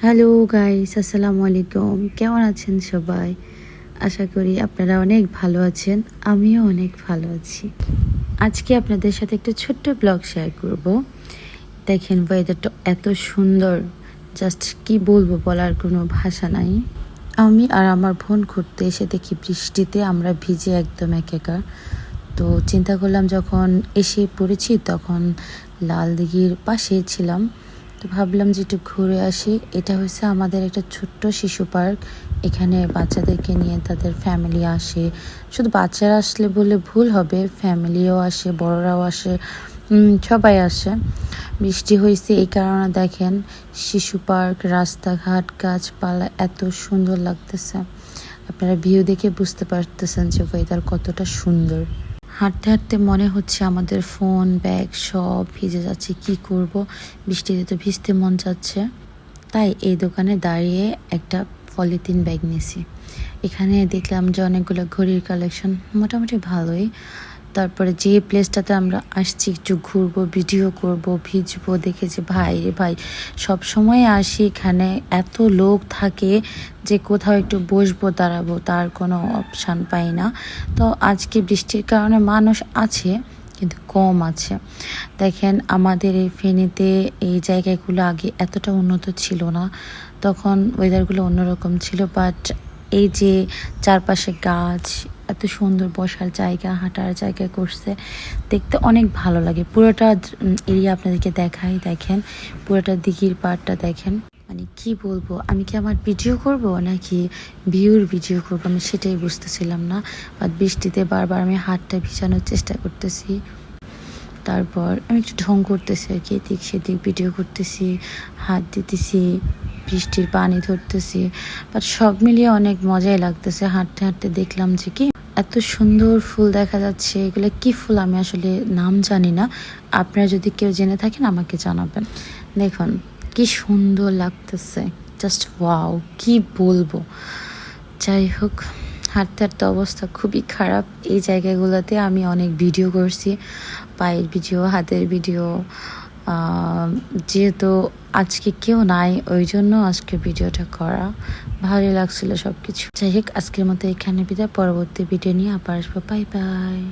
Hello guys, আসসালামু আলাইকুম। কেমন আছেন সবাই? আশা করি আপনারা অনেক ভালো আছেন। আমিও অনেক ভালো আছি। আজকে আপনাদের সাথে একটা ছোট্ট ব্লগ শেয়ার করব। দেখেন ওয়েদারটা এত সুন্দর, জাস্ট কি বলবো, বলার কোনো ভাষা নাই। আমি আর আমার বোন ঘুরতে এসে দেখি বৃষ্টিতে আমরা ভিজে একদম একাকার। তো চিন্তা করলাম, যখন এসে পড়েছি তখন লাল দিঘির পাশে ছিলাম, তো ভাবলাম যে একটু ঘুরে আসি। এটা হচ্ছে আমাদের একটা ছোট্ট শিশু পার্ক। এখানে বাচ্চাদেরকে নিয়ে তাদের ফ্যামিলি আসে। শুধু বাচ্চারা আসলে বলে ভুল হবে, ফ্যামিলিও আসে, বড়রাও আসে, সবাই আসে। বৃষ্টি হয়েছে এই কারণে দেখেন শিশু পার্ক, রাস্তাঘাট, গাছপালা এত সুন্দর লাগতেছে। আপনারা ভিউ দেখে বুঝতে পারতেছেন যে ওয়েদার কতটা সুন্দর। হাঁটতে হাঁটতে মনে হচ্ছে আমাদের ফোন, ব্যাগ সব ভিজে যাচ্ছে। কি করব, বৃষ্টিতে তো ভিজতে মন যাচ্ছে। তাই এই দোকানে দাঁড়িয়ে একটা পলিথিন ব্যাগ নিয়েছি। এখানে দেখলাম যে অনেকগুলো ঘড়ির কালেকশন, মোটামুটি ভালোই। তারপরে যে প্লেসটাতে আমরা আসছি একটু ঘুরবো, ভিডিও করব, ভিজবো, দেখে যে ভাই রে ভাই, সব সময় আসি এখানে এত লোক থাকে যে কোথাও একটু বসবো, দাঁড়াবো তার কোনো অপশান পাই না। তো আজকে বৃষ্টির কারণে মানুষ আছে কিন্তু কম আছে। দেখেন আমাদের এই ফেনীতে এই জায়গাগুলো আগে এতটা উন্নত ছিল না, তখন ওয়েদারগুলো অন্যরকম ছিল। বাট এই যে চারপাশে গাছ, এত সুন্দর বসার জায়গা, হাঁটার জায়গা করছে, দেখতে অনেক ভালো লাগে। পুরোটা এরিয়া আপনাদেরকে দেখাই, দেখেন পুরোটা দিঘির পাড়টা দেখেন। মানে কি বলবো, আমি কি আমার ভিডিও করব নাকি ভিউর ভিডিও করব, আমি সেটাই বুঝতেছিলাম না। বাট বৃষ্টিতে বারবার আমি হাতটা ভিজানোর চেষ্টা করতেছি, তারপর আমি একটু ঢং করতেছি আর কি, এদিক সেদিক ভিডিও করতেছি, হাত দিতেছি, বৃষ্টির পানি ধরতেছি। বাট সব মিলিয়ে অনেক মজাই লাগতেছে। হাঁটতে হাঁটতে দেখলাম যে কি এত সুন্দর ফুল দেখা যাচ্ছে। এগুলো কি ফুল আমি আসলে নাম জানি না, আপনারা যদি কেউ জেনে থাকেন আমাকে জানাবেন। দেখুন কি সুন্দর লাগতেছে, জাস্ট ওয়াও, কি বলবো। যাই হোক, হাঁটতে হাঁটতে অবস্থা খুবই খারাপ। এই জায়গাগুলোতে আমি অনেক ভিডিও করছি, পায়ের ভিডিও, হাতের ভিডিও। যেহেতু আজকে কেউ নাই, ওই জন্য আজকে ভিডিওটা করা। ভালোই লাগছিল সব কিছু। যাই হোক, আজকের মতো এখানে বিদায়। পরবর্তী ভিডিও নিয়ে আবার আসবো। Bye bye.